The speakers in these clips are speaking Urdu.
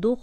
2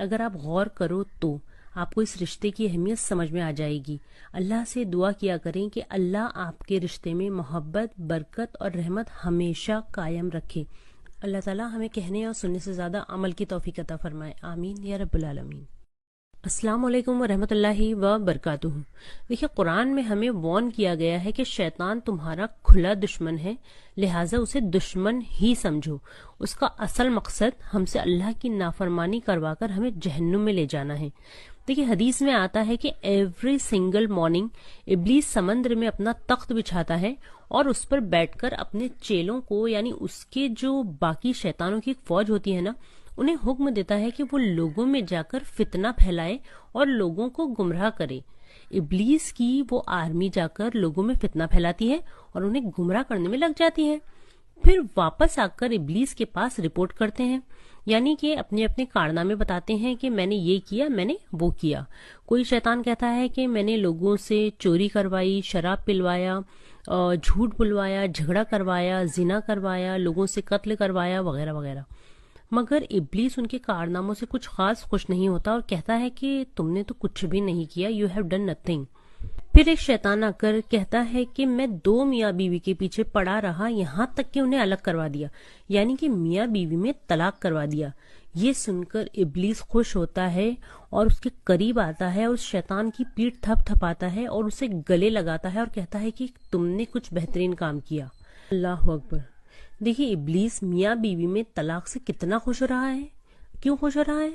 اگر آپ غور کرو تو آپ کو اس رشتے کی اہمیت سمجھ میں آ جائے گی۔ اللہ سے دعا کیا کریں کہ اللہ آپ کے رشتے میں محبت، برکت اور رحمت ہمیشہ قائم رکھے۔ اللہ تعالیٰ ہمیں کہنے اور سننے سے زیادہ عمل کی توفیق عطا فرمائے، آمین یا رب العالمین۔ السلام علیکم ورحمۃ اللہ وبرکاتہ۔ دیکھیے قرآن میں ہمیں وارن کیا گیا ہے کہ شیطان تمہارا کھلا دشمن ہے، لہٰذا اسے دشمن ہی سمجھو۔ اس کا اصل مقصد ہم سے اللہ کی نافرمانی کروا کر ہمیں جہنم میں لے جانا ہے۔ دیکھیے حدیث میں آتا ہے کہ ایوری سنگل مارننگ ابلیس سمندر میں اپنا تخت بچھاتا ہے اور اس پر بیٹھ کر اپنے چیلوں کو، یعنی اس کے جو باقی شیطانوں کی ایک فوج ہوتی ہے نا، انہیں حکم دیتا ہے کہ وہ لوگوں میں جا کر فتنہ پھیلائے اور لوگوں کو گمراہ کرے۔ ابلیس کی وہ آرمی جا کر لوگوں میں فتنہ پھیلاتی ہے اور انہیں گمراہ کرنے میں لگ جاتی ہے، پھر واپس آ کر ابلیس کے پاس رپورٹ کرتے ہیں، یعنی کہ اپنے اپنے کارنامے بتاتے ہیں کہ میں نے یہ کیا، میں نے وہ کیا۔ کوئی شیطان کہتا ہے کہ میں نے لوگوں سے چوری کروائی، شراب پلوایا، جھوٹ بلوایا، جھگڑا کروایا، زنا کروایا، لوگوں سے قتل کروایا وغیرہ وغیرہ، مگر ابلیس ان کے کارناموں سے کچھ خاص خوش نہیں ہوتا اور کہتا ہے کہ تم نے تو کچھ بھی نہیں کیا، یو ہیو ڈن نتھنگ۔ پھر ایک شیطان آ کر کہتا ہے کہ میں 2 میاں بیوی کے پیچھے پڑا رہا یہاں تک کہ انہیں الگ کروا دیا، یعنی کہ میاں بیوی میں طلاق کروا دیا۔ یہ سن کر ابلیس خوش ہوتا ہے اور اس کے قریب آتا ہے، اس شیطان کی پیٹھ تھپ تھپاتا ہے اور اسے گلے لگاتا ہے اور کہتا ہے کہ تم نے کچھ بہترین کام کیا۔ اللہ اکبر۔ دیکھیے ابلیس میاں بیوی میں طلاق سے کتنا خوش ہو رہا ہے۔ کیوں خوش ہو رہا ہے؟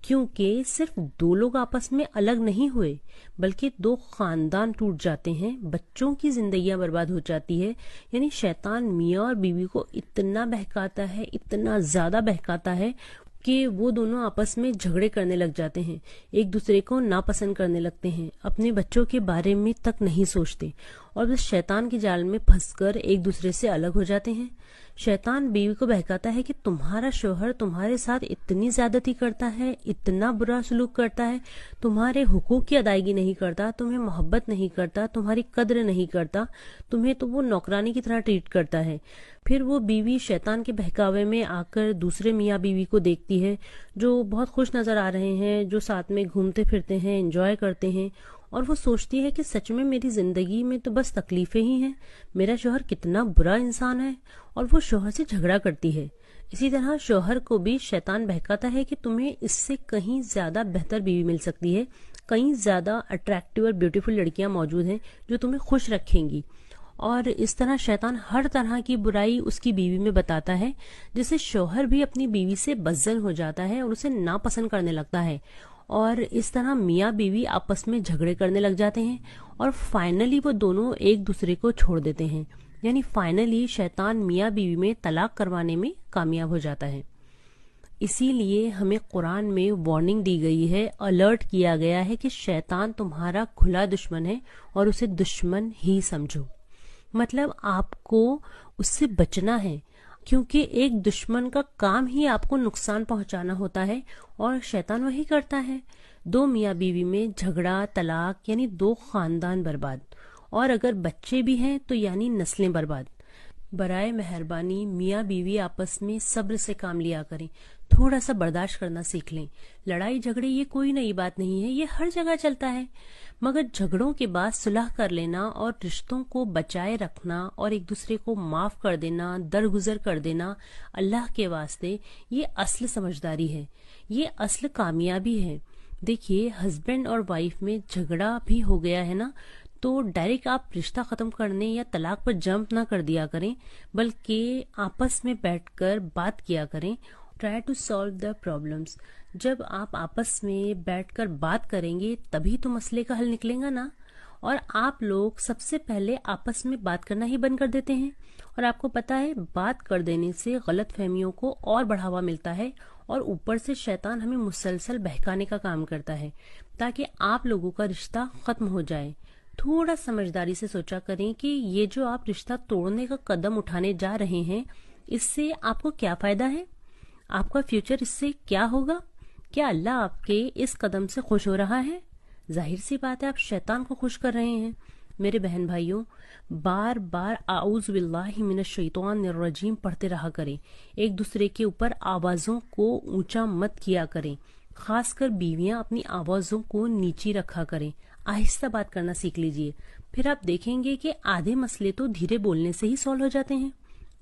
کیونکہ صرف 2 لوگ آپس میں الگ نہیں ہوئے، بلکہ 2 خاندان ٹوٹ جاتے ہیں، بچوں کی زندگیاں برباد ہو جاتی ہے۔ یعنی شیطان میاں اور بیوی کو اتنا بہکاتا ہے، اتنا زیادہ بہکاتا ہے کہ وہ دونوں آپس میں جھگڑے کرنے لگ جاتے ہیں، ایک دوسرے کو ناپسند کرنے لگتے ہیں، اپنے بچوں کے بارے میں تک نہیں سوچتے اور بس شیطان کے جال میں پھنس کر ایک دوسرے سے الگ ہو جاتے ہیں۔ شیطان بیوی کو بہکاتا ہے کہ تمہارا شوہر تمہارے ساتھ اتنی زیادتی کرتا ہے، اتنا برا سلوک کرتا ہے، تمہارے حقوق کی ادائیگی نہیں کرتا، تمہیں محبت نہیں کرتا، تمہاری قدر نہیں کرتا، تمہیں تو وہ نوکرانی کی طرح ٹریٹ کرتا ہے۔ پھر وہ بیوی شیطان کے بہکاوے میں آ کر دوسرے میاں بیوی کو دیکھتی ہے جو بہت خوش نظر آ رہے ہیں، جو ساتھ میں گھومتے پھرتے ہیں، انجوائے کرتے ہیں، اور وہ سوچتی ہے کہ سچ میں میری زندگی میں تو بس تکلیفیں ہی ہیں، میرا شوہر کتنا برا انسان ہے، اور وہ شوہر سے جھگڑا کرتی ہے۔ اسی طرح شوہر کو بھی شیطان بہکاتا ہے کہ تمہیں اس سے کہیں زیادہ بہتر بیوی مل سکتی ہے، کہیں زیادہ اٹریکٹیو اور بیوٹیفل لڑکیاں موجود ہیں جو تمہیں خوش رکھیں گی، اور اس طرح شیطان ہر طرح کی برائی اس کی بیوی میں بتاتا ہے، جس سے شوہر بھی اپنی بیوی سے بدظن ہو جاتا ہے اور اسے ناپسند کرنے لگتا ہے، اور اس طرح میاں بیوی آپس میں جھگڑے کرنے لگ جاتے ہیں اور فائنلی وہ دونوں ایک دوسرے کو چھوڑ دیتے ہیں، یعنی فائنلی شیطان میاں بیوی میں طلاق کروانے میں کامیاب ہو جاتا ہے۔ اسی لیے ہمیں قرآن میں وارننگ دی گئی ہے، الرٹ کیا گیا ہے کہ شیطان تمہارا کھلا دشمن ہے اور اسے دشمن ہی سمجھو۔ مطلب آپ کو اس سے بچنا ہے، کیونکہ ایک دشمن کا کام ہی آپ کو نقصان پہنچانا ہوتا ہے اور شیطان وہی کرتا ہے۔ 2 میاں بیوی میں جھگڑا، طلاق، یعنی 2 خاندان برباد، اور اگر بچے بھی ہیں تو یعنی نسلیں برباد۔ برائے مہربانی میاں بیوی آپس میں صبر سے کام لیا کریں، تھوڑا سا برداشت کرنا سیکھ لیں۔ لڑائی جھگڑے یہ کوئی نئی بات نہیں ہے، یہ ہر جگہ چلتا ہے، مگر جھگڑوں کے بعد صلح کر لینا اور رشتوں کو بچائے رکھنا اور ایک دوسرے کو معاف کر دینا، درگزر کر دینا اللہ کے واسطے، یہ اصل سمجھداری ہے، یہ اصل کامیابی ہے۔ دیکھیے ہسبینڈ اور وائف میں جھگڑا بھی ہو گیا ہے نا، تو ڈائریکٹ آپ رشتہ ختم کرنے یا طلاق پر جمپ نہ کر دیا کریں، بلکہ آپس میں بیٹھ کر بات کیا کریں۔ Try to solve the problems. جب آپ آپس میں بیٹھ کر بات کریں گے تبھی تو مسئلے کا حل نکلے گا نا، اور آپ لوگ سب سے پہلے آپس میں بات کرنا ہی بند کر دیتے ہیں، اور آپ کو پتا ہے بات کر دینے سے غلط فہمیوں کو اور بڑھاوا ملتا ہے، اور اوپر سے شیطان ہمیں مسلسل بہکانے کا کام کرتا ہے تاکہ آپ لوگوں کا رشتہ ختم ہو جائے۔ تھوڑا سمجھداری سے سوچا کریں کہ یہ جو آپ رشتہ توڑنے کا قدم اٹھانے جا رہے ہیں، اس سے آپ کو کیا فائدہ ہے؟ آپ کا فیوچر اس سے کیا ہوگا؟ کیا اللہ آپ کے اس قدم سے خوش ہو رہا ہے؟ ظاہر سی بات ہے آپ شیطان کو خوش کر رہے ہیں۔ میرے بہن بھائیوں، بار بار اعوذ باللہ من الشیطان الرجیم پڑھتے رہا کریں، ایک دوسرے کے اوپر آوازوں کو اونچا مت کیا کریں، خاص کر بیویاں اپنی آوازوں کو نیچی رکھا کریں، آہستہ بات کرنا سیکھ لیجئے، پھر آپ دیکھیں گے کہ آدھے مسئلے تو دھیرے بولنے سے ہی سولو ہو جاتے ہیں۔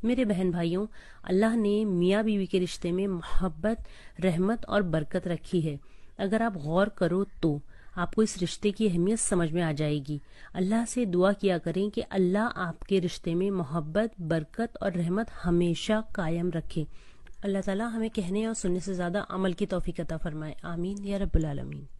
میرے بہن بھائیوں، اللہ نے میاں بیوی کے رشتے میں محبت، رحمت اور برکت رکھی ہے۔ اگر آپ غور کرو تو آپ کو اس رشتے کی اہمیت سمجھ میں آ جائے گی۔ اللہ سے دعا کیا کریں کہ اللہ آپ کے رشتے میں محبت، برکت اور رحمت ہمیشہ قائم رکھے۔ اللہ تعالیٰ ہمیں کہنے اور سننے سے زیادہ عمل کی توفیق عطا فرمائے، آمین یا رب العالمین۔